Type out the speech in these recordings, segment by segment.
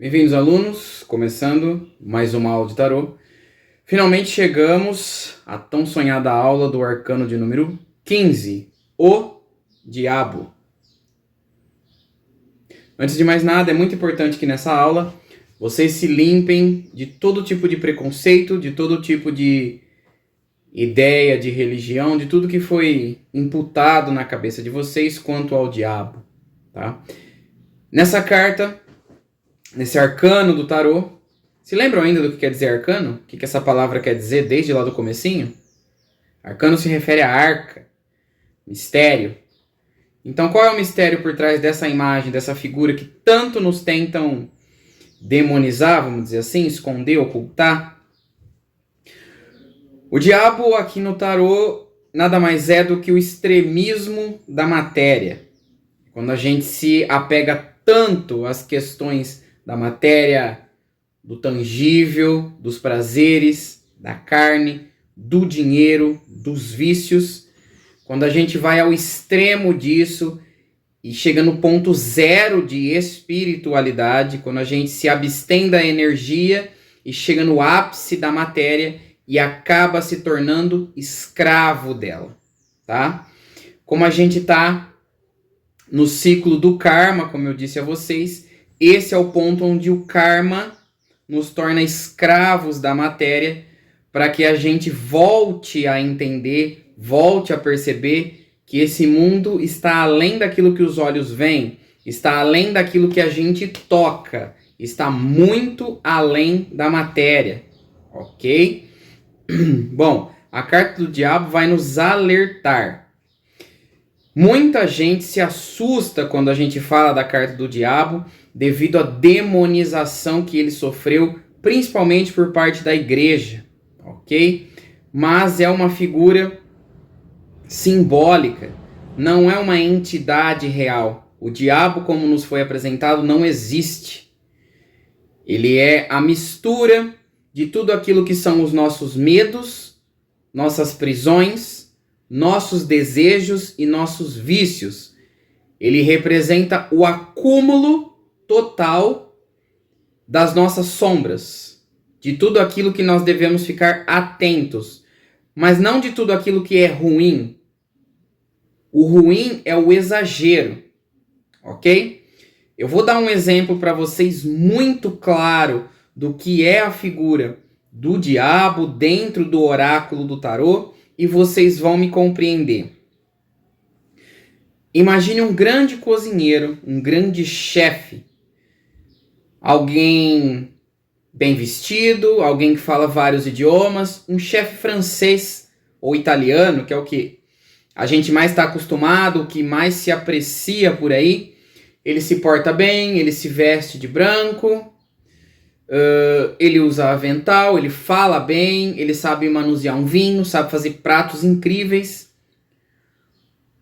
Bem-vindos, alunos, começando mais uma aula de tarô. Finalmente chegamos à tão sonhada aula do arcano de número 15, o Diabo. Antes de mais nada, é muito importante que nessa aula vocês se limpem de todo tipo de preconceito, de todo tipo de ideia, de religião, de tudo que foi imputado na cabeça de vocês quanto ao diabo, tá? Nessa carta, nesse arcano do tarô, se lembram ainda do que quer dizer arcano? O que essa palavra quer dizer desde lá do comecinho? Arcano se refere a arca, mistério. Então qual é o mistério por trás dessa imagem, dessa figura que tanto nos tentam demonizar, vamos dizer assim, esconder, ocultar? O diabo aqui no tarô nada mais é do que o extremismo da matéria. Quando a gente se apega tanto às questões da matéria, do tangível, dos prazeres, da carne, do dinheiro, dos vícios, quando a gente vai ao extremo disso e chega no ponto zero de espiritualidade, quando a gente se abstém da energia e chega no ápice da matéria e acaba se tornando escravo dela, tá? Como a gente tá no ciclo do karma, como eu disse a vocês, esse é o ponto onde o karma nos torna escravos da matéria, para que a gente volte a entender, volte a perceber que esse mundo está além daquilo que os olhos veem, está além daquilo que a gente toca, está muito além da matéria, ok? Bom, a carta do diabo vai nos alertar. Muita gente se assusta quando a gente fala da carta do diabo devido à demonização que ele sofreu, principalmente por parte da igreja, ok? Mas é uma figura simbólica, não é uma entidade real. O diabo, como nos foi apresentado, não existe. Ele é a mistura de tudo aquilo que são os nossos medos, nossas prisões, nossos desejos e nossos vícios. Ele representa o acúmulo total das nossas sombras, de tudo aquilo que nós devemos ficar atentos, mas não de tudo aquilo que é ruim. O ruim é o exagero, ok? Eu vou dar um exemplo para vocês muito claro do que é a figura do diabo dentro do oráculo do tarô e vocês vão me compreender. Imagine um grande cozinheiro, um grande chefe, alguém bem vestido, alguém que fala vários idiomas, um chefe francês ou italiano, que é o que a gente mais está acostumado, o que mais se aprecia por aí. Ele se porta bem, ele se veste de branco, ele usa avental, ele fala bem, ele sabe manusear um vinho, sabe fazer pratos incríveis.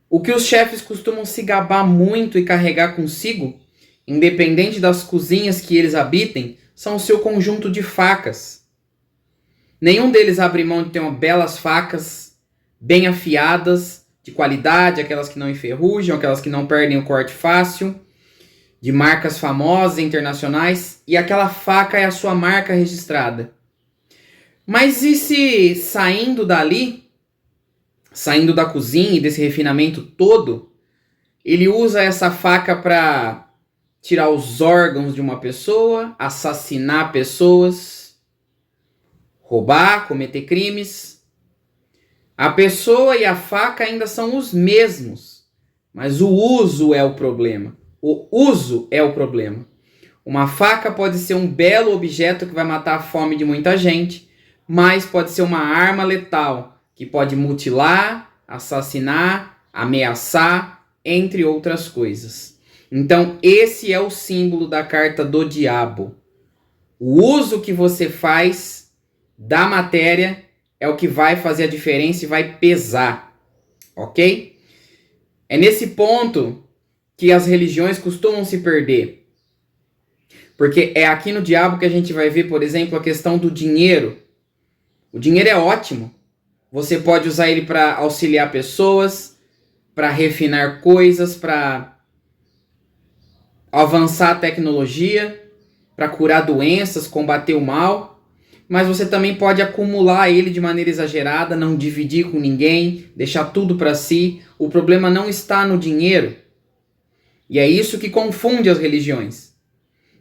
O que os chefes costumam se gabar muito e carregar consigo, independente das cozinhas que eles habitem, são o seu conjunto de facas. Nenhum deles abre mão de ter belas facas, bem afiadas, de qualidade, aquelas que não enferrujam, aquelas que não perdem o corte fácil, de marcas famosas internacionais, e aquela faca é a sua marca registrada. Mas e se saindo dali, saindo da cozinha e desse refinamento todo, ele usa essa faca para tirar os órgãos de uma pessoa, assassinar pessoas, roubar, cometer crimes? A pessoa e a faca ainda são os mesmos, mas o uso é o problema. O uso é o problema. Uma faca pode ser um belo objeto que vai matar a fome de muita gente, mas pode ser uma arma letal que pode mutilar, assassinar, ameaçar, entre outras coisas. Então, esse é o símbolo da carta do diabo. O uso que você faz da matéria é o que vai fazer a diferença e vai pesar, ok? É nesse ponto que as religiões costumam se perder. Porque é aqui no diabo que a gente vai ver, por exemplo, a questão do dinheiro. O dinheiro é ótimo. Você pode usar ele para auxiliar pessoas, para refinar coisas, para avançar a tecnologia. para curar doenças, combater o mal, mas você também pode acumular ele de maneira exagerada, não dividir com ninguém, deixar tudo para si. O problema não está no dinheiro. E é isso que confunde as religiões.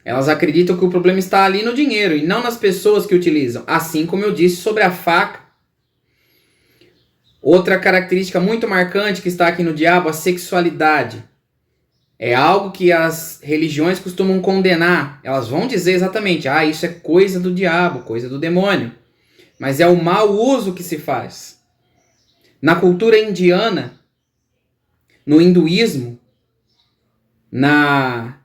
Elas acreditam que o problema está ali no dinheiro e não nas pessoas que utilizam. Assim como eu disse sobre a faca. Outra característica muito marcante que está aqui no diabo, a sexualidade. É algo que as religiões costumam condenar. Elas vão dizer exatamente, isso é coisa do diabo, coisa do demônio. Mas é o mau uso que se faz. Na cultura indiana, no hinduísmo, na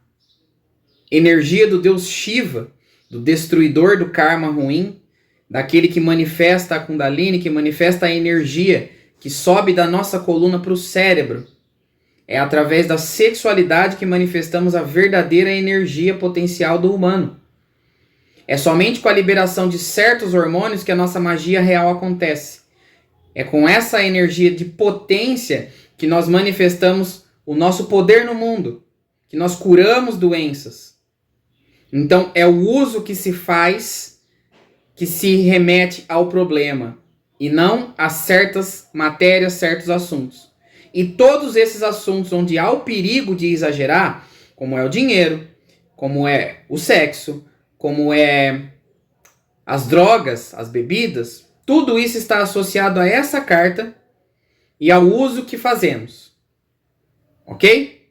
energia do deus Shiva, do destruidor do karma ruim, daquele que manifesta a Kundalini, que manifesta a energia que sobe da nossa coluna para o cérebro. É através da sexualidade que manifestamos a verdadeira energia potencial do humano. É somente com a liberação de certos hormônios que a nossa magia real acontece. É com essa energia de potência que nós manifestamos o nosso poder no mundo, que nós curamos doenças. Então é o uso que se faz que se remete ao problema e não a certas matérias, certos assuntos. E todos esses assuntos onde há o perigo de exagerar, como é o dinheiro, como é o sexo, como é as drogas, as bebidas, tudo isso está associado a essa carta e ao uso que fazemos. Ok?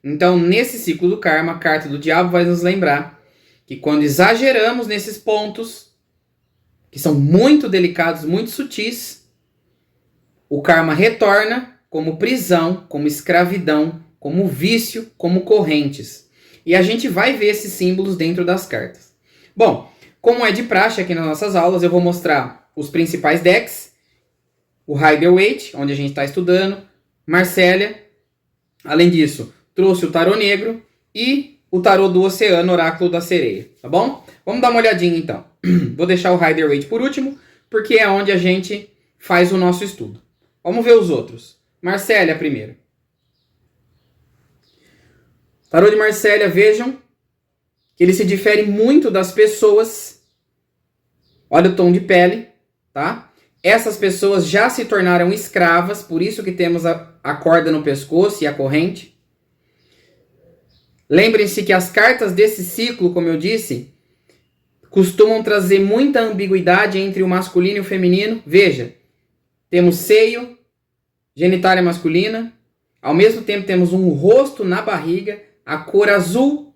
Então, nesse ciclo do karma, a carta do diabo vai nos lembrar que quando exageramos nesses pontos, que são muito delicados, muito sutis, o karma retorna como prisão, como escravidão, como vício, como correntes. E a gente vai ver esses símbolos dentro das cartas. Bom, como é de praxe aqui nas nossas aulas, eu vou mostrar os principais decks, o Rider-Waite, onde a gente está estudando, Marcélia. Além disso, trouxe o tarô negro e o tarô do oceano, oráculo da sereia, tá bom? Vamos dar uma olhadinha então. Vou deixar o Rider-Waite por último, porque é onde a gente faz o nosso estudo. Vamos ver os outros. Marcélia primeiro. Tarô de Marcélia, vejam que ele se difere muito das pessoas. Olha o tom de pele, tá? Essas pessoas já se tornaram escravas, por isso que temos a corda no pescoço e a corrente. Lembrem-se que as cartas desse ciclo, como eu disse, costumam trazer muita ambiguidade entre o masculino e o feminino. Veja, temos seio, genitália masculina, ao mesmo tempo temos um rosto na barriga, a cor azul,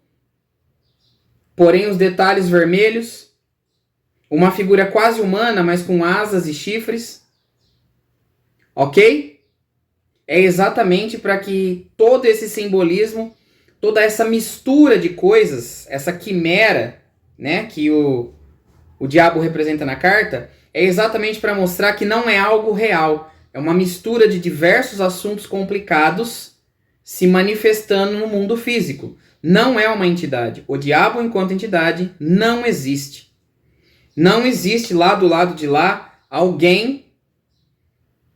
porém os detalhes vermelhos, uma figura quase humana, mas com asas e chifres, ok? É exatamente para que todo esse simbolismo, toda essa mistura de coisas, essa quimera, né, que o diabo representa na carta, é exatamente para mostrar que não é algo real. É uma mistura de diversos assuntos complicados se manifestando no mundo físico. Não é uma entidade. O diabo, enquanto entidade, não existe. Não existe lá do lado de lá alguém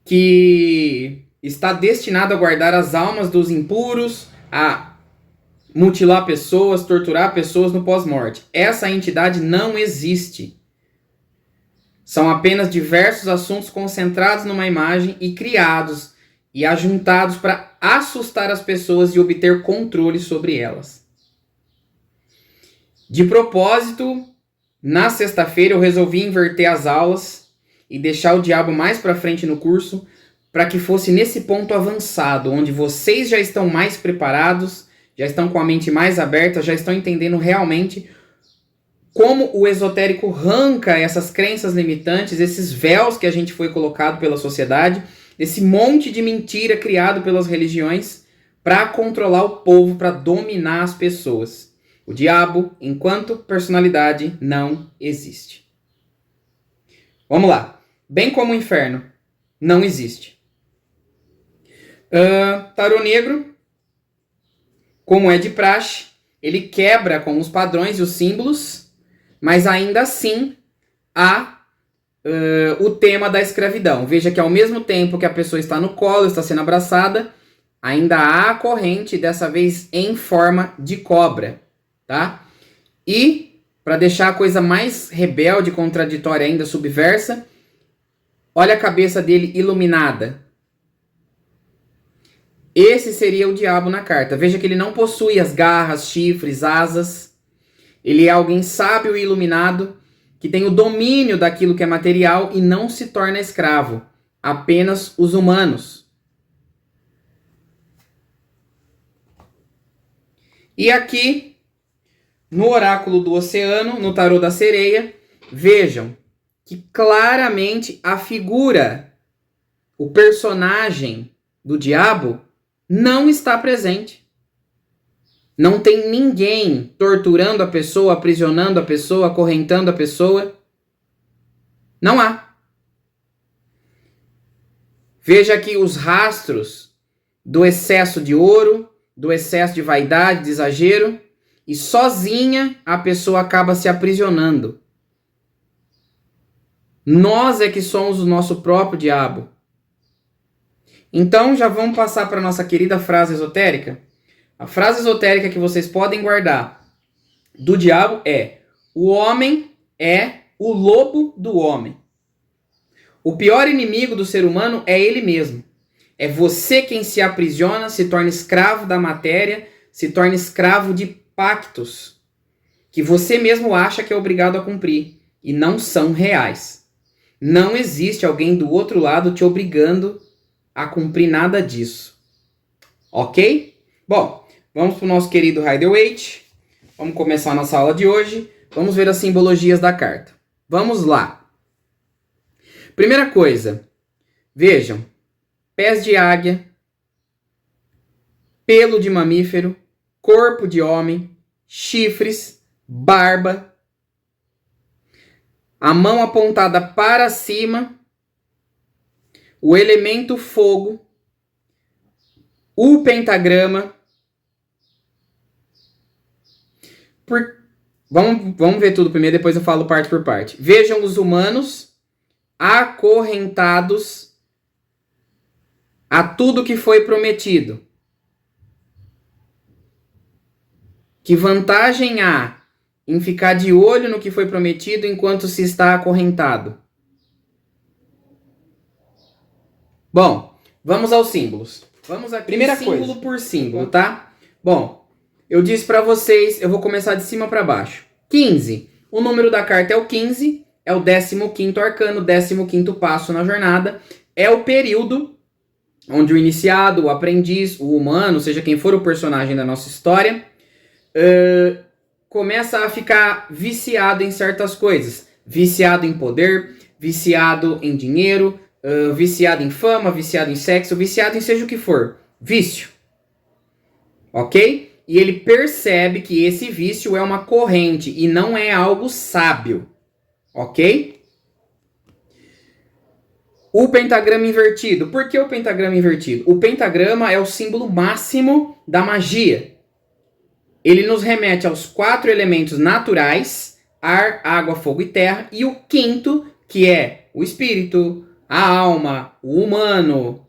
que está destinado a guardar as almas dos impuros, a mutilar pessoas, torturar pessoas no pós-morte. Essa entidade não existe. São apenas diversos assuntos concentrados numa imagem e criados e ajuntados para assustar as pessoas e obter controle sobre elas. De propósito, na sexta-feira eu resolvi inverter as aulas e deixar o diabo mais para frente no curso para que fosse nesse ponto avançado, onde vocês já estão mais preparados, já estão com a mente mais aberta, já estão entendendo realmente como o esotérico arranca essas crenças limitantes, esses véus que a gente foi colocado pela sociedade, esse monte de mentira criado pelas religiões para controlar o povo, para dominar as pessoas. O diabo, enquanto personalidade, não existe. Vamos lá. Bem como o inferno, não existe. Tarô negro, como é de praxe, ele quebra com os padrões e os símbolos, mas ainda assim há o tema da escravidão. Veja que ao mesmo tempo que a pessoa está no colo, está sendo abraçada, ainda há a corrente, dessa vez em forma de cobra, tá? E para deixar a coisa mais rebelde, contraditória ainda, subversa, olha a cabeça dele iluminada. Esse seria o diabo na carta. Veja que ele não possui as garras, chifres, asas. Ele é alguém sábio e iluminado, que tem o domínio daquilo que é material e não se torna escravo. Apenas os humanos. E aqui, no oráculo do oceano, no tarô da sereia, vejam que claramente a figura, o personagem do diabo, não está presente. Não tem ninguém torturando a pessoa, aprisionando a pessoa, acorrentando a pessoa. Não há. Veja aqui os rastros do excesso de ouro, do excesso de vaidade, de exagero, e sozinha a pessoa acaba se aprisionando. Nós é que somos o nosso próprio diabo. Então já vamos passar para a nossa querida frase esotérica. A frase esotérica que vocês podem guardar do diabo é: o homem é o lobo do homem. O pior inimigo do ser humano é ele mesmo. É você quem se aprisiona, se torna escravo da matéria, se torna escravo de pactos que você mesmo acha que é obrigado a cumprir e não são reais. Não existe alguém do outro lado te obrigando a cumprir nada disso. Ok? Bom, vamos para o nosso querido Rider-Waite. Vamos começar a nossa aula de hoje. Vamos ver as simbologias da carta. Vamos lá. Primeira coisa, vejam, pés de águia, pelo de mamífero, corpo de homem, chifres, barba, a mão apontada para cima, o elemento fogo, o pentagrama. Vamos ver tudo primeiro, depois eu falo parte por parte. Vejam os humanos acorrentados a tudo que foi prometido. Que vantagem há em ficar de olho no que foi prometido enquanto se está acorrentado? Bom, vamos aos símbolos. Vamos aqui, primeira símbolo coisa. Por símbolo, tá? Bom, eu disse pra vocês, eu vou começar de cima pra baixo. 15. O número da carta é o 15, é o 15º arcano, 15º passo na jornada. É o período onde o iniciado, o aprendiz, o humano, seja quem for o personagem da nossa história, começa a ficar viciado em certas coisas. Viciado em poder, viciado em dinheiro, viciado em fama, viciado em sexo, viciado em seja o que for. Vício. Ok? E ele percebe que esse vício é uma corrente e não é algo sábio. Ok? O pentagrama invertido. Por que o pentagrama invertido? O pentagrama é o símbolo máximo da magia. Ele nos remete aos 4 elementos naturais: ar, água, fogo e terra. E o quinto, que é o espírito, a alma, o humano,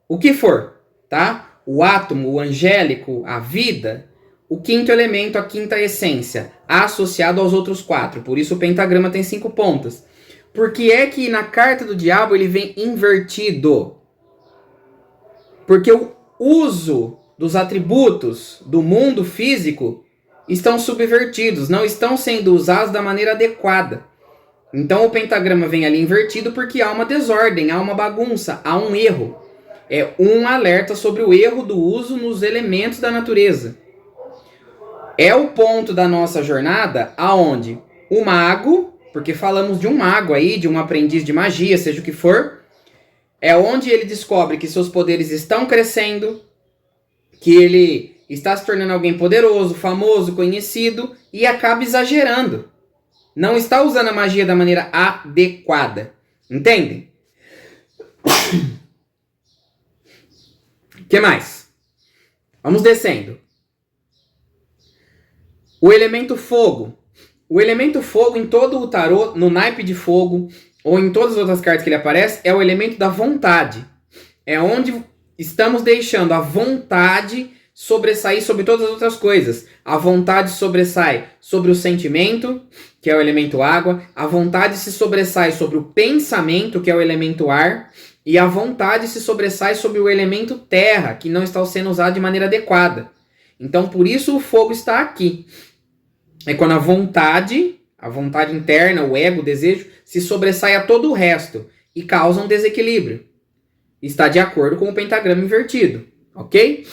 o que for, tá? O átomo, o angélico, a vida. O quinto elemento, a quinta essência, associado aos outros 4. Por isso o pentagrama tem 5 pontas. Por que é que na carta do diabo ele vem invertido? Porque o uso dos atributos do mundo físico estão subvertidos, não estão sendo usados da maneira adequada. Então o pentagrama vem ali invertido porque há uma desordem, há uma bagunça, há um erro. É um alerta sobre o erro do uso nos elementos da natureza. É o ponto da nossa jornada aonde o mago, porque falamos de um mago aí, de um aprendiz de magia, seja o que for, é onde ele descobre que seus poderes estão crescendo, que ele está se tornando alguém poderoso, famoso, conhecido e acaba exagerando. Não está usando a magia da maneira adequada. Entendem? O que mais? Vamos descendo. O elemento fogo. O elemento fogo em todo o tarô, no naipe de fogo, ou em todas as outras cartas que ele aparece, é o elemento da vontade. É onde estamos deixando a vontade sobressair sobre todas as outras coisas. A vontade sobressai sobre o sentimento, que é o elemento água. A vontade se sobressai sobre o pensamento, que é o elemento ar. E a vontade se sobressai sobre o elemento terra, que não está sendo usado de maneira adequada. Então, por isso o fogo está aqui. É quando a vontade interna, o ego, o desejo, se sobressai a todo o resto e causa um desequilíbrio. Está de acordo com o pentagrama invertido, ok?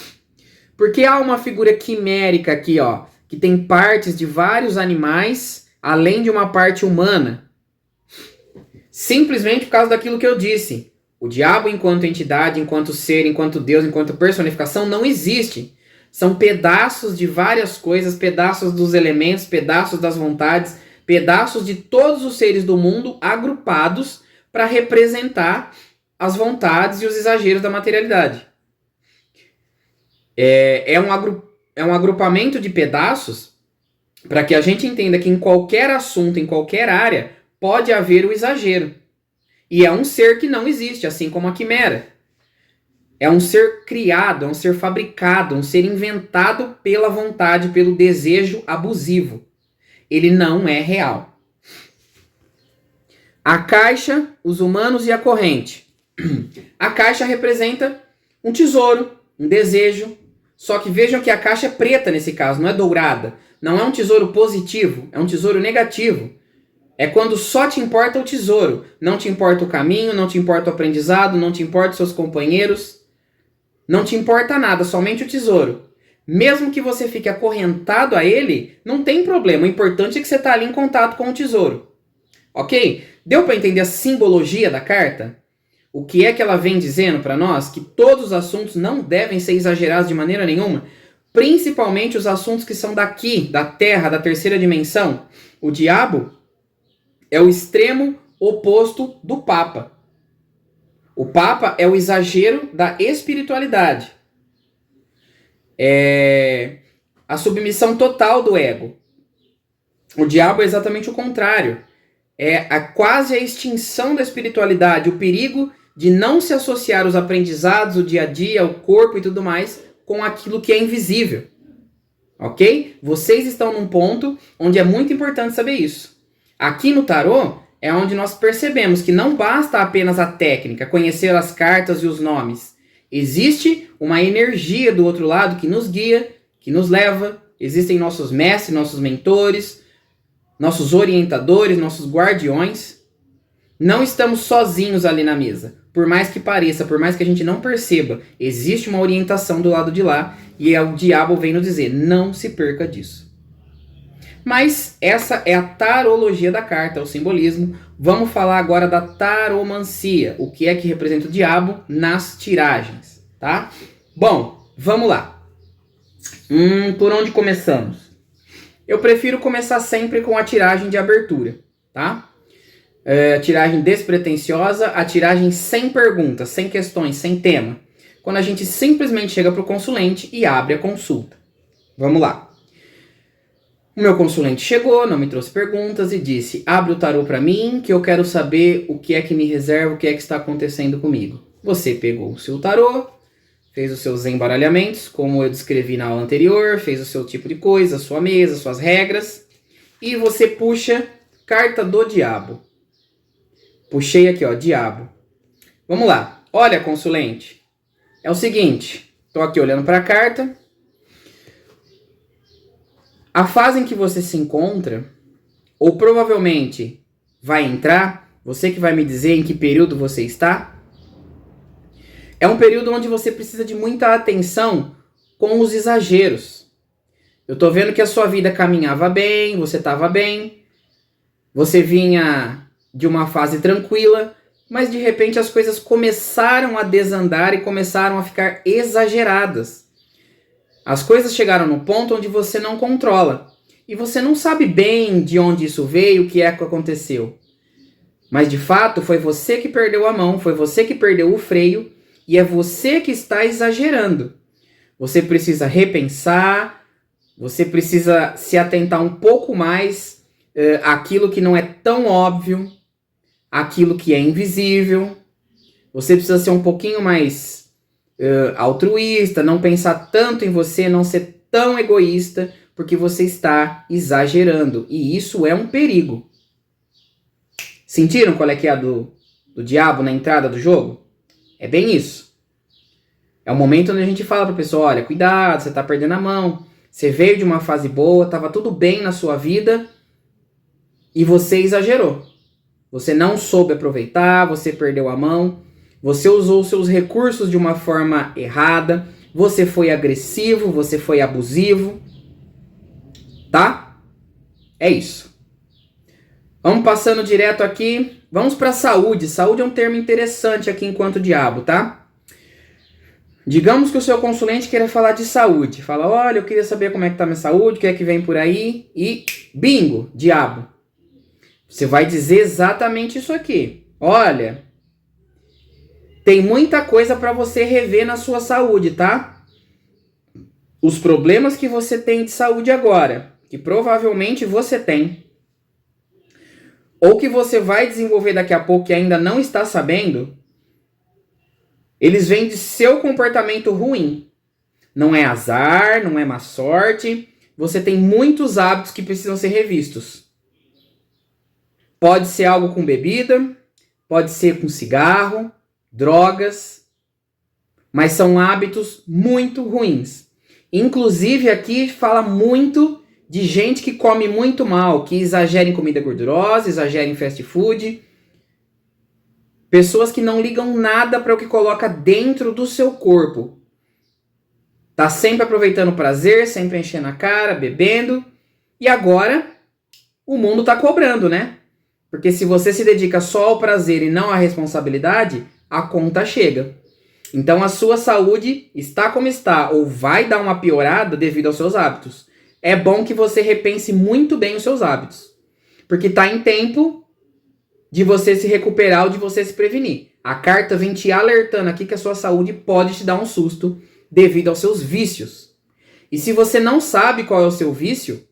Porque há uma figura quimérica aqui, ó, que tem partes de vários animais, além de uma parte humana. Simplesmente por causa daquilo que eu disse. O diabo, enquanto entidade, enquanto ser, enquanto Deus, enquanto personificação, não existe. São pedaços de várias coisas, pedaços dos elementos, pedaços das vontades, pedaços de todos os seres do mundo agrupados para representar as vontades e os exageros da materialidade. É um agrupamento de pedaços para que a gente entenda que em qualquer assunto, em qualquer área, pode haver o exagero. E é um ser que não existe, assim como a quimera. É um ser criado, é um ser fabricado, um ser inventado pela vontade, pelo desejo abusivo. Ele não é real. A caixa, os humanos e a corrente. A caixa representa um tesouro, um desejo. Só que vejam que a caixa é preta nesse caso, não é dourada. Não é um tesouro positivo, é um tesouro negativo. É quando só te importa o tesouro. Não te importa o caminho, não te importa o aprendizado, não te importa os seus companheiros. Não te importa nada, somente o tesouro. Mesmo que você fique acorrentado a ele, não tem problema. O importante é que você está ali em contato com o tesouro. Ok? Deu para entender a simbologia da carta? O que é que ela vem dizendo para nós? Que todos os assuntos não devem ser exagerados de maneira nenhuma. Principalmente os assuntos que são daqui, da Terra, da terceira dimensão. O diabo é o extremo oposto do Papa. O Papa é o exagero da espiritualidade. É a submissão total do ego. O diabo é exatamente o contrário. É quase a extinção da espiritualidade, o perigo de não se associar os aprendizados, o dia a dia, o corpo e tudo mais, com aquilo que é invisível. Ok? Vocês estão num ponto onde é muito importante saber isso. Aqui no tarô é onde nós percebemos que não basta apenas a técnica, conhecer as cartas e os nomes. Existe uma energia do outro lado que nos guia, que nos leva. Existem nossos mestres, nossos mentores, nossos orientadores, nossos guardiões. Não estamos sozinhos ali na mesa. Por mais que pareça, por mais que a gente não perceba, existe uma orientação do lado de lá e o diabo vem nos dizer, não se perca disso. Mas essa é a tarologia da carta, o simbolismo. Vamos falar agora da taromancia, o que é que representa o diabo nas tiragens, tá? Bom, vamos lá. Por onde começamos? Eu prefiro começar sempre com a tiragem de abertura, tá? A tiragem despretensiosa, a tiragem sem perguntas, sem questões, sem tema. Quando a gente simplesmente chega para o consulente e abre a consulta. Vamos lá. O meu consulente chegou, não me trouxe perguntas e disse, abre o tarô para mim que eu quero saber o que é que me reserva, o que é que está acontecendo comigo. Você pegou o seu tarô, fez os seus embaralhamentos, como eu descrevi na aula anterior, fez o seu tipo de coisa, a sua mesa, suas regras, e você puxa carta do diabo. Puxei aqui, ó, diabo. Vamos lá. Olha, consulente, é o seguinte, tô aqui olhando para a carta. A fase em que você se encontra, ou provavelmente vai entrar, você que vai me dizer em que período você está, é um período onde você precisa de muita atenção com os exageros. Eu tô vendo que a sua vida caminhava bem, você estava bem, você vinha de uma fase tranquila, mas de repente as coisas começaram a desandar e começaram a ficar exageradas. As coisas chegaram no ponto onde você não controla. E você não sabe bem de onde isso veio, o que é que aconteceu. Mas de fato foi você que perdeu a mão, foi você que perdeu o freio e é você que está exagerando. Você precisa repensar, você precisa se atentar um pouco mais àquilo que não é tão óbvio, àquilo que é invisível. Você precisa ser um pouquinho mais altruísta, não pensar tanto em você, não ser tão egoísta, porque você está exagerando. E isso é um perigo. Sentiram qual é que é a do diabo na entrada do jogo? É bem isso. É o momento onde a gente fala para a pessoa, olha, cuidado, você está perdendo a mão. Você veio de uma fase boa, estava tudo bem na sua vida e você exagerou. Você não soube aproveitar, você perdeu a mão, você usou seus recursos de uma forma errada, você foi agressivo, você foi abusivo, tá? É isso. Vamos passando direto aqui, vamos para saúde. Saúde é um termo interessante aqui enquanto diabo, tá? Digamos que o seu consulente queira falar de saúde. Fala, olha, eu queria saber como é que tá minha saúde, o que é que vem por aí. E bingo, diabo. Você vai dizer exatamente isso aqui. Olha, tem muita coisa para você rever na sua saúde, tá? Os problemas que você tem de saúde agora, que provavelmente você tem, ou que você vai desenvolver daqui a pouco que ainda não está sabendo, eles vêm de seu comportamento ruim. Não é azar, não é má sorte. Você tem muitos hábitos que precisam ser revistos. Pode ser algo com bebida, pode ser com cigarro, drogas, mas são hábitos muito ruins. Inclusive aqui fala muito de gente que come muito mal, que exagera em comida gordurosa, exagera em fast food. Pessoas que não ligam nada para o que coloca dentro do seu corpo. Tá sempre aproveitando o prazer, sempre enchendo a cara, bebendo. E agora o mundo tá cobrando, né? Porque se você se dedica só ao prazer e não à responsabilidade, a conta chega. Então a sua saúde está como está ou vai dar uma piorada devido aos seus hábitos. É bom que você repense muito bem os seus hábitos. Porque está em tempo de você se recuperar ou de você se prevenir. A carta vem te alertando aqui que a sua saúde pode te dar um susto devido aos seus vícios. E se você não sabe qual é o seu vício,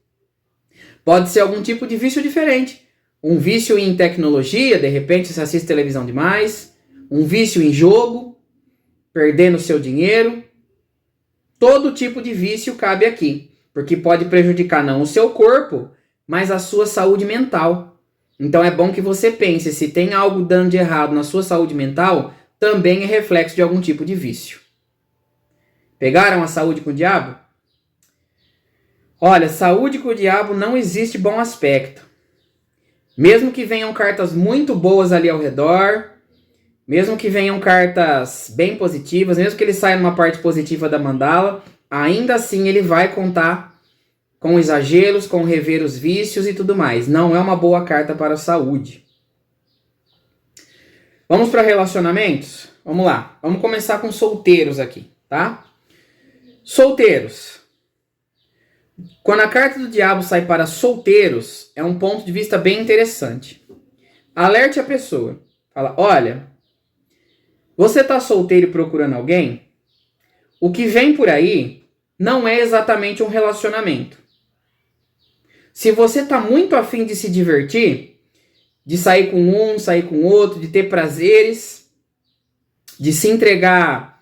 pode ser algum tipo de vício diferente. Um vício em tecnologia, de repente você assiste televisão demais. Um vício em jogo, perdendo seu dinheiro. Todo tipo de vício cabe aqui, porque pode prejudicar não o seu corpo, mas a sua saúde mental. Então é bom que você pense, se tem algo dando de errado na sua saúde mental, também é reflexo de algum tipo de vício. Pegaram a saúde com o diabo? Olha, saúde com o diabo não existe bom aspecto. Mesmo que venham cartas muito boas ali ao redor, mesmo que venham cartas bem positivas, mesmo que ele saia numa parte positiva da mandala, ainda assim ele vai contar com exageros, com rever os vícios e tudo mais. Não é uma boa carta para a saúde. Vamos para relacionamentos? Vamos lá. Vamos começar com solteiros aqui, tá? Solteiros. Quando a carta do diabo sai para solteiros, é um ponto de vista bem interessante. Alerte a pessoa. Fala, olha, você está solteiro e procurando alguém? O que vem por aí não é exatamente um relacionamento. Se você está muito afim de se divertir, de sair com um, sair com outro, de ter prazeres, de se entregar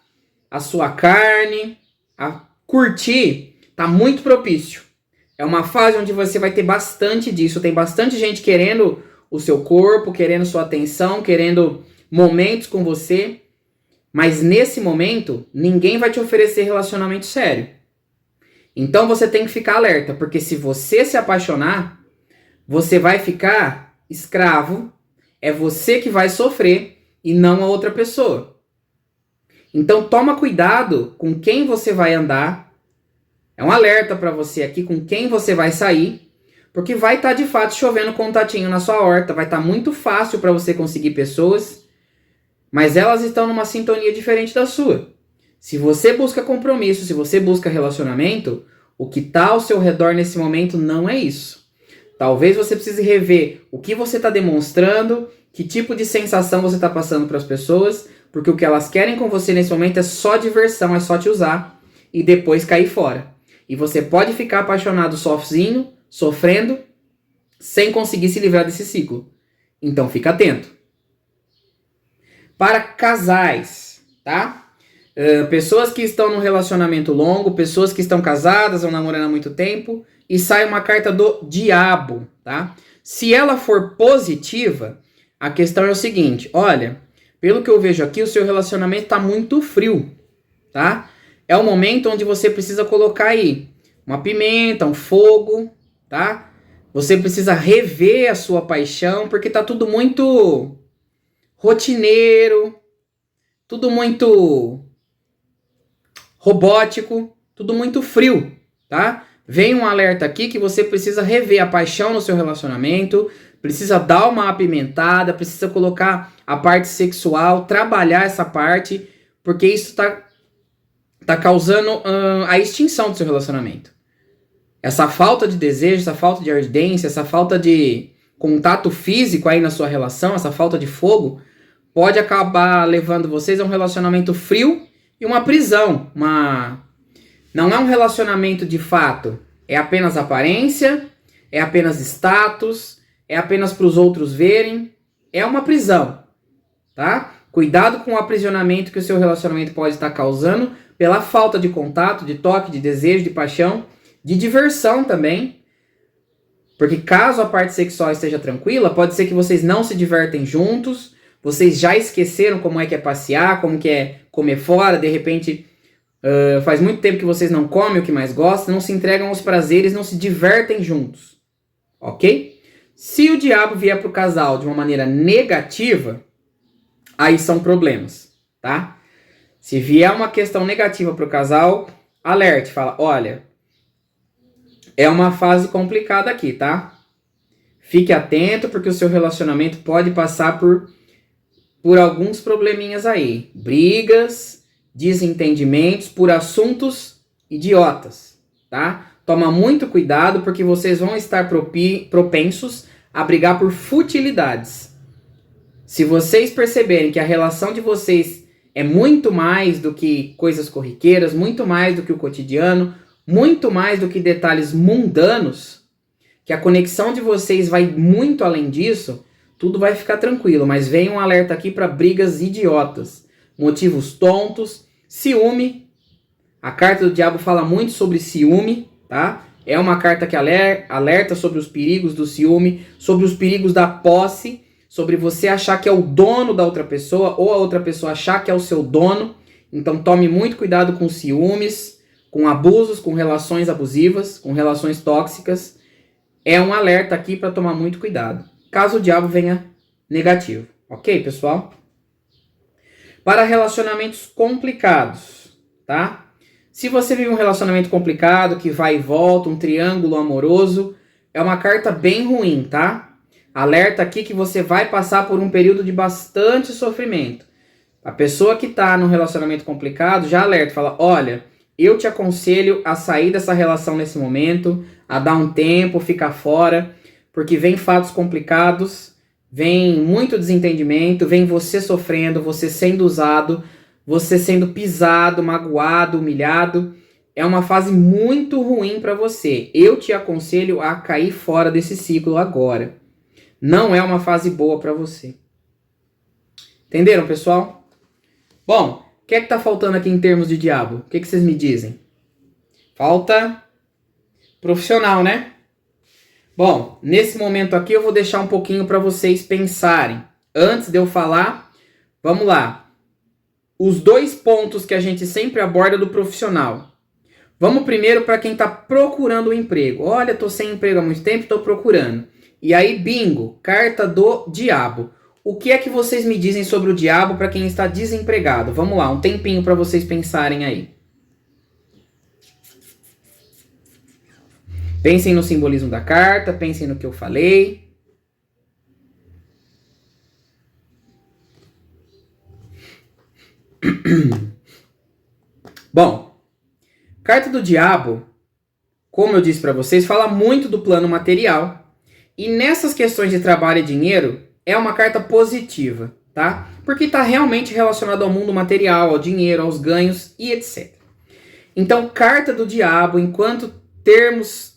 a sua carne, a curtir, tá muito propício. É uma fase onde você vai ter bastante disso. Tem bastante gente querendo o seu corpo, querendo sua atenção, querendo momentos com você. Mas nesse momento, ninguém vai te oferecer relacionamento sério. Então você tem que ficar alerta, porque se você se apaixonar, você vai ficar escravo, é você que vai sofrer e não a outra pessoa. Então toma cuidado com quem você vai andar. É um alerta para você aqui com quem você vai sair, porque vai estar de fato chovendo contatinho na sua horta, vai estar muito fácil para você conseguir pessoas, mas elas estão numa sintonia diferente da sua. Se você busca compromisso, se você busca relacionamento, o que está ao seu redor nesse momento não é isso. Talvez você precise rever o que você está demonstrando, que tipo de sensação você está passando para as pessoas, porque o que elas querem com você nesse momento é só diversão, é só te usar e depois cair fora. E você pode ficar apaixonado sozinho, sofrendo, sem conseguir se livrar desse ciclo. Então fica atento. Para casais, tá? pessoas que estão num relacionamento longo, pessoas que estão casadas ou namorando há muito tempo, e sai uma carta do diabo, tá? Se ela for positiva, a questão é o seguinte, olha, pelo que eu vejo aqui, o seu relacionamento está muito frio, tá? É o momento onde você precisa colocar aí uma pimenta, um fogo, tá? Você precisa rever a sua paixão, porque tá tudo muito rotineiro, tudo muito robótico, tudo muito frio, tá? Vem um alerta aqui que você precisa rever a paixão no seu relacionamento, precisa dar uma apimentada, precisa colocar a parte sexual, trabalhar essa parte, porque isso tá causando a extinção do seu relacionamento. Essa falta de desejo, essa falta de ardência, essa falta de contato físico aí na sua relação, essa falta de fogo, pode acabar levando vocês a um relacionamento frio e uma prisão. Não é um relacionamento de fato, é apenas aparência, é apenas status, é apenas para os outros verem, é uma prisão, tá? Cuidado com o aprisionamento que o seu relacionamento pode estar causando pela falta de contato, de toque, de desejo, de paixão, de diversão também, porque caso a parte sexual esteja tranquila, pode ser que vocês não se divertem juntos, vocês já esqueceram como é passear, como que é comer fora, de repente faz muito tempo que vocês não comem o que mais gostam, não se entregam aos prazeres, não se divertem juntos, ok? Se o diabo vier para o casal de uma maneira negativa, aí são problemas, tá? Se vier uma questão negativa para o casal, alerte, fala, olha, é uma fase complicada aqui, tá? Fique atento porque o seu relacionamento pode passar por alguns probleminhas aí. Brigas, desentendimentos por assuntos idiotas, tá? Toma muito cuidado porque vocês vão estar propensos a brigar por futilidades. Se vocês perceberem que a relação de vocês é muito mais do que coisas corriqueiras, muito mais do que o cotidiano, muito mais do que detalhes mundanos, que a conexão de vocês vai muito além disso, tudo vai ficar tranquilo. Mas vem um alerta aqui para brigas idiotas, motivos tontos, ciúme. A carta do diabo fala muito sobre ciúme, tá? É uma carta que alerta sobre os perigos do ciúme, sobre os perigos da posse, sobre você achar que é o dono da outra pessoa ou a outra pessoa achar que é o seu dono. Então tome muito cuidado com ciúmes, com abusos, com relações abusivas, com relações tóxicas. É um alerta aqui para tomar muito cuidado, caso o diabo venha negativo. Ok, pessoal? Para relacionamentos complicados, tá? Se você vive um relacionamento complicado, que vai e volta, um triângulo amoroso, é uma carta bem ruim, tá? Alerta aqui que você vai passar por um período de bastante sofrimento. A pessoa que está num relacionamento complicado já alerta, fala, olha, eu te aconselho a sair dessa relação nesse momento, a dar um tempo, ficar fora, porque vem fatos complicados, vem muito desentendimento, vem você sofrendo, você sendo usado, você sendo pisado, magoado, humilhado. É uma fase muito ruim para você. Eu te aconselho a cair fora desse ciclo agora. Não é uma fase boa para você. Entenderam, pessoal? Bom, o que é que tá faltando aqui em termos de diabo? O que vocês me dizem? Falta profissional, né? Bom, nesse momento aqui eu vou deixar um pouquinho para vocês pensarem. Antes de eu falar, vamos lá. Os 2 pontos que a gente sempre aborda do profissional. Vamos primeiro para quem está procurando um emprego. Olha, estou sem emprego há muito tempo, estou procurando. E aí, bingo, carta do diabo. O que é que vocês me dizem sobre o diabo para quem está desempregado? Vamos lá, um tempinho para vocês pensarem aí. Pensem no simbolismo da carta, pensem no que eu falei. Bom, carta do diabo, como eu disse para vocês, fala muito do plano material. E nessas questões de trabalho e dinheiro, é uma carta positiva, tá? Porque está realmente relacionado ao mundo material, ao dinheiro, aos ganhos e etc. Então, carta do diabo, enquanto termos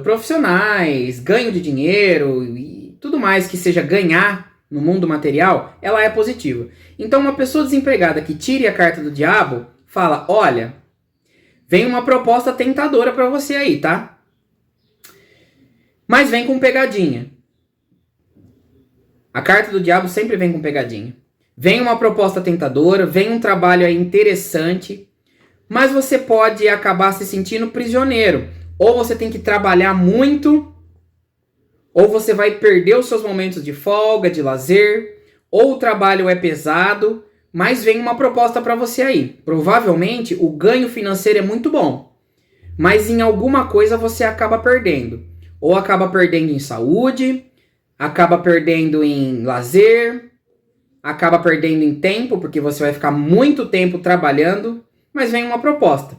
profissionais, ganho de dinheiro e tudo mais que seja ganhar, no mundo material, ela é positiva. Então uma pessoa desempregada que tire a carta do diabo, fala, olha, vem uma proposta tentadora para você aí, tá? Mas vem com pegadinha. A carta do diabo sempre vem com pegadinha. Vem uma proposta tentadora, vem um trabalho aí interessante, mas você pode acabar se sentindo prisioneiro. Ou você tem que trabalhar muito, ou você vai perder os seus momentos de folga, de lazer, ou o trabalho é pesado, mas vem uma proposta para você aí. Provavelmente o ganho financeiro é muito bom, mas em alguma coisa você acaba perdendo. Ou acaba perdendo em saúde, acaba perdendo em lazer, acaba perdendo em tempo, porque você vai ficar muito tempo trabalhando, mas vem uma proposta.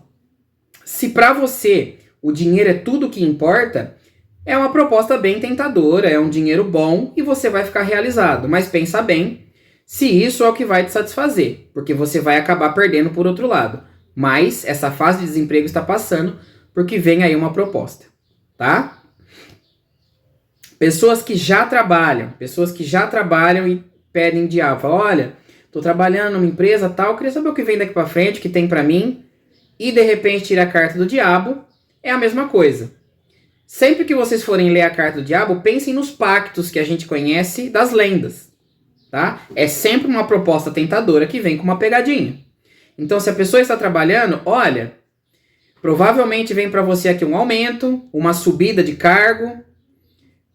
Se para você o dinheiro é tudo que importa, é uma proposta bem tentadora, é um dinheiro bom e você vai ficar realizado. Mas pensa bem se isso é o que vai te satisfazer, porque você vai acabar perdendo por outro lado. Mas essa fase de desemprego está passando porque vem aí uma proposta, tá? Pessoas que já trabalham e pedem diabo, falam, olha, tô trabalhando numa empresa tal, queria saber o que vem daqui pra frente, o que tem pra mim, e de repente tira a carta do diabo, é a mesma coisa. Sempre que vocês forem ler a carta do diabo, pensem nos pactos que a gente conhece das lendas, tá? É sempre uma proposta tentadora que vem com uma pegadinha. Então, se a pessoa está trabalhando, olha, provavelmente vem para você aqui um aumento, uma subida de cargo,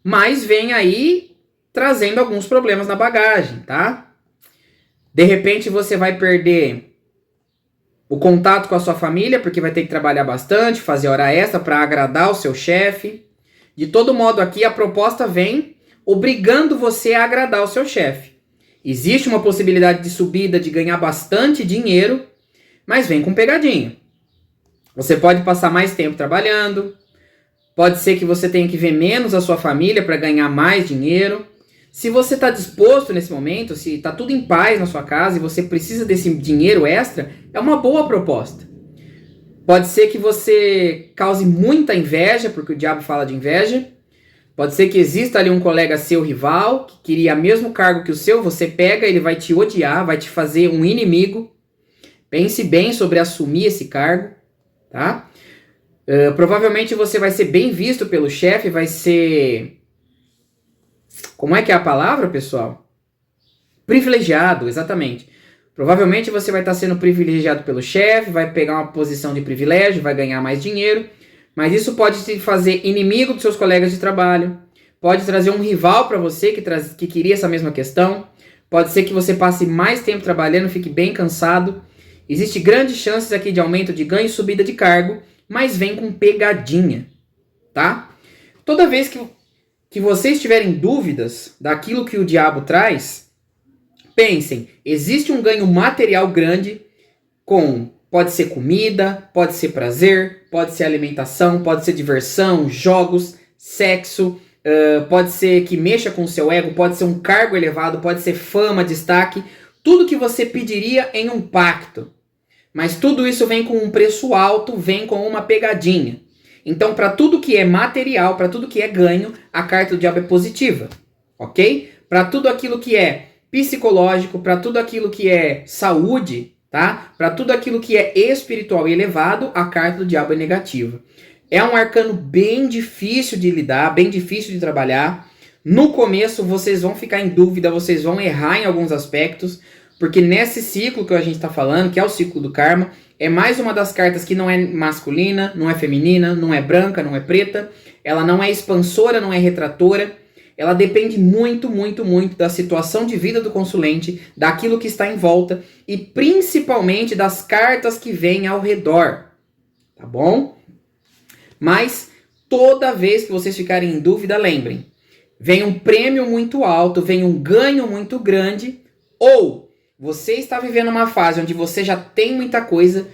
mas vem aí trazendo alguns problemas na bagagem, tá? De repente você vai perder o contato com a sua família, porque vai ter que trabalhar bastante, fazer hora extra para agradar o seu chefe. De todo modo, aqui a proposta vem obrigando você a agradar o seu chefe. Existe uma possibilidade de subida, de ganhar bastante dinheiro, mas vem com pegadinha. Você pode passar mais tempo trabalhando, pode ser que você tenha que ver menos a sua família para ganhar mais dinheiro. Se você está disposto nesse momento, se está tudo em paz na sua casa e você precisa desse dinheiro extra, é uma boa proposta. Pode ser que você cause muita inveja, porque o diabo fala de inveja. Pode ser que exista ali um colega seu rival, que queria o mesmo cargo que o seu, você pega, ele vai te odiar, vai te fazer um inimigo. Pense bem sobre assumir esse cargo, tá? Provavelmente você vai ser bem visto pelo chefe, vai ser... Como é que é a palavra, pessoal? Privilegiado, exatamente. Provavelmente você vai estar sendo privilegiado pelo chefe, vai pegar uma posição de privilégio, vai ganhar mais dinheiro, mas isso pode te fazer inimigo dos seus colegas de trabalho, pode trazer um rival para você que queria essa mesma questão, pode ser que você passe mais tempo trabalhando, fique bem cansado. Existe grandes chances aqui de aumento de ganho e subida de cargo, mas vem com pegadinha, tá? Toda vez que vocês tiverem dúvidas daquilo que o diabo traz, pensem, existe um ganho material grande pode ser comida, pode ser prazer, pode ser alimentação, pode ser diversão, jogos, sexo, pode ser que mexa com o seu ego, pode ser um cargo elevado, pode ser fama, destaque, tudo que você pediria em um pacto. Mas tudo isso vem com um preço alto, vem com uma pegadinha. Então, para tudo que é material, para tudo que é ganho, a carta do diabo é positiva, ok? Para tudo aquilo que é psicológico, para tudo aquilo que é saúde, tá? Para tudo aquilo que é espiritual e elevado, a carta do diabo é negativa. É um arcano bem difícil de lidar, bem difícil de trabalhar. No começo, vocês vão ficar em dúvida, vocês vão errar em alguns aspectos, porque nesse ciclo que a gente está falando, que é o ciclo do karma, é mais uma das cartas que não é masculina, não é feminina, não é branca, não é preta. Ela não é expansora, não é retratora. Ela depende muito, muito, muito da situação de vida do consulente, daquilo que está em volta e principalmente das cartas que vêm ao redor. Tá bom? Mas toda vez que vocês ficarem em dúvida, lembrem. Vem um prêmio muito alto, vem um ganho muito grande, ou você está vivendo uma fase onde você já tem muita coisa,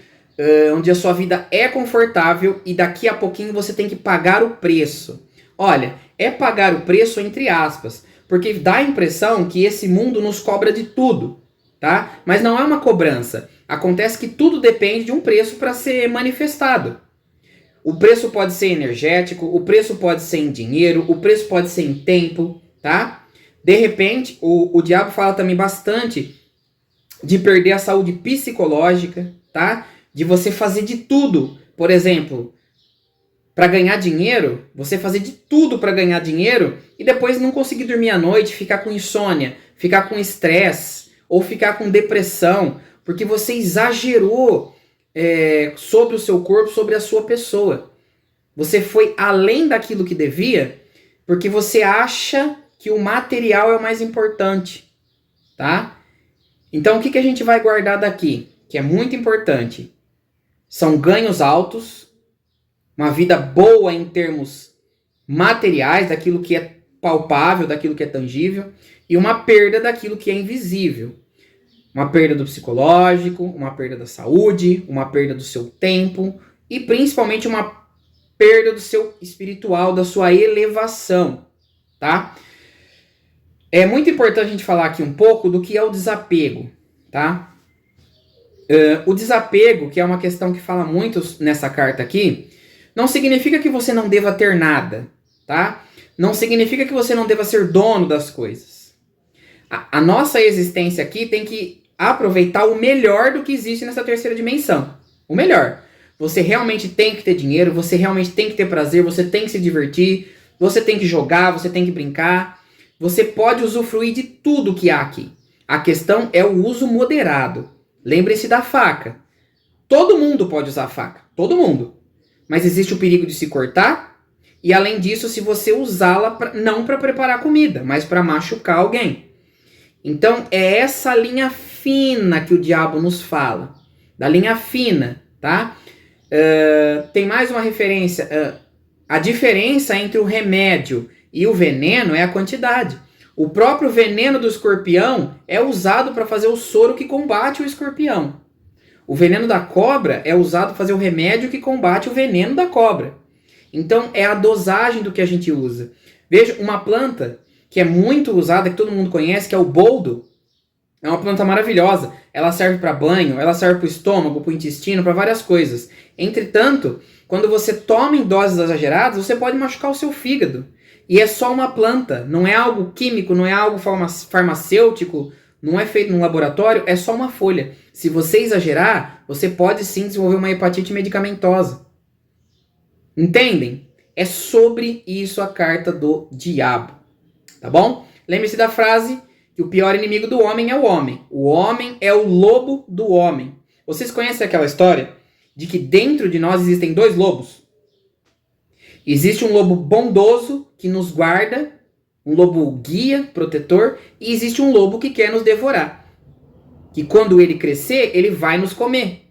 onde a sua vida é confortável e daqui a pouquinho você tem que pagar o preço. Olha, é pagar o preço entre aspas, porque dá a impressão que esse mundo nos cobra de tudo, tá? Mas não é uma cobrança. Acontece que tudo depende de um preço para ser manifestado. O preço pode ser energético, o preço pode ser em dinheiro, o preço pode ser em tempo, tá? De repente, o diabo fala também bastante de perder a saúde psicológica, tá? De você fazer de tudo. Por exemplo, para ganhar dinheiro, você fazer de tudo para ganhar dinheiro e depois não conseguir dormir à noite, ficar com insônia, ficar com estresse ou ficar com depressão, porque você exagerou sobre o seu corpo, sobre a sua pessoa. Você foi além daquilo que devia, porque você acha que o material é o mais importante, tá? Então o que a gente vai guardar daqui, que é muito importante? São ganhos altos, uma vida boa em termos materiais, daquilo que é palpável, daquilo que é tangível, e uma perda daquilo que é invisível. Uma perda do psicológico, uma perda da saúde, uma perda do seu tempo e principalmente uma perda do seu espiritual, da sua elevação, tá? É muito importante a gente falar aqui um pouco do que é o desapego, tá? O desapego, que é uma questão que fala muito nessa carta aqui, não significa que você não deva ter nada, tá? Não significa que você não deva ser dono das coisas. A nossa existência aqui tem que aproveitar o melhor do que existe nessa terceira dimensão. O melhor. Você realmente tem que ter dinheiro, você realmente tem que ter prazer, você tem que se divertir, você tem que jogar, você tem que brincar. Você pode usufruir de tudo que há aqui. A questão é o uso moderado. Lembre-se da faca. Todo mundo pode usar a faca. Todo mundo. Mas existe o perigo de se cortar. E além disso, se você usá-la não para preparar comida, mas para machucar alguém. Então é essa linha fina que o diabo nos fala. Da linha fina, tá? Tem mais uma referência. A diferença entre o remédio e o veneno é a quantidade. O próprio veneno do escorpião é usado para fazer o soro que combate o escorpião. O veneno da cobra é usado para fazer o remédio que combate o veneno da cobra. Então é a dosagem do que a gente usa. Veja, uma planta que é muito usada, que todo mundo conhece, que é o boldo. É uma planta maravilhosa. Ela serve para banho, ela serve para o estômago, para o intestino, para várias coisas. Entretanto, quando você toma em doses exageradas, você pode machucar o seu fígado. E é só uma planta, não é algo químico, não é algo farmacêutico, não é feito num laboratório, é só uma folha. Se você exagerar, você pode sim desenvolver uma hepatite medicamentosa. Entendem? É sobre isso a carta do diabo. Tá bom? Lembre-se da frase que o pior inimigo do homem é o homem. O homem é o lobo do homem. Vocês conhecem aquela história de que dentro de nós existem dois lobos? Existe um lobo bondoso que nos guarda, um lobo guia, protetor, e existe um lobo que quer nos devorar. Que quando ele crescer, ele vai nos comer.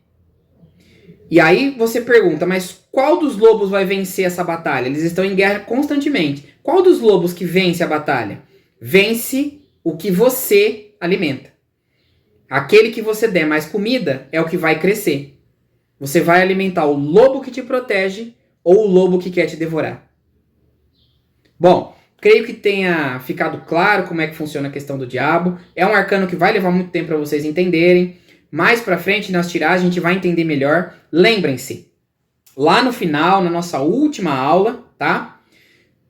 E aí você pergunta, mas qual dos lobos vai vencer essa batalha? Eles estão em guerra constantemente. Qual dos lobos que vence a batalha? Vence o que você alimenta. Aquele que você der mais comida é o que vai crescer. Você vai alimentar o lobo que te protege ou o lobo que quer te devorar. Bom, creio que tenha ficado claro como é que funciona a questão do diabo. É um arcano que vai levar muito tempo para vocês entenderem. Mais pra frente, nas tiragens, a gente vai entender melhor. Lembrem-se, lá no final, na nossa última aula, tá?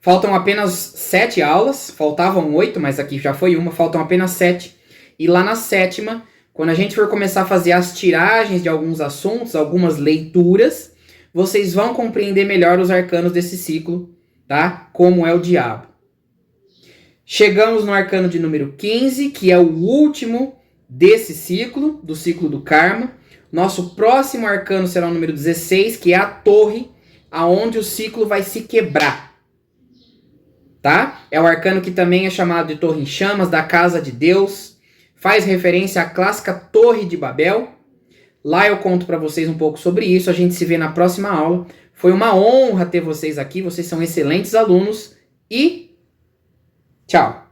Faltam apenas 7 aulas. Faltavam 8, mas aqui já foi uma. Faltam apenas 7. E lá na 7ª, quando a gente for começar a fazer as tiragens de alguns assuntos, algumas leituras, vocês vão compreender melhor os arcanos desse ciclo, tá? Como é o diabo. Chegamos no arcano de número 15, que é o último desse ciclo, do ciclo do karma. Nosso próximo arcano será o número 16, que é a torre, aonde o ciclo vai se quebrar. Tá? É o arcano que também é chamado de torre em chamas, da casa de Deus. Faz referência à clássica Torre de Babel. Lá eu conto para vocês um pouco sobre isso. A gente se vê na próxima aula. Foi uma honra ter vocês aqui. Vocês são excelentes alunos. E tchau!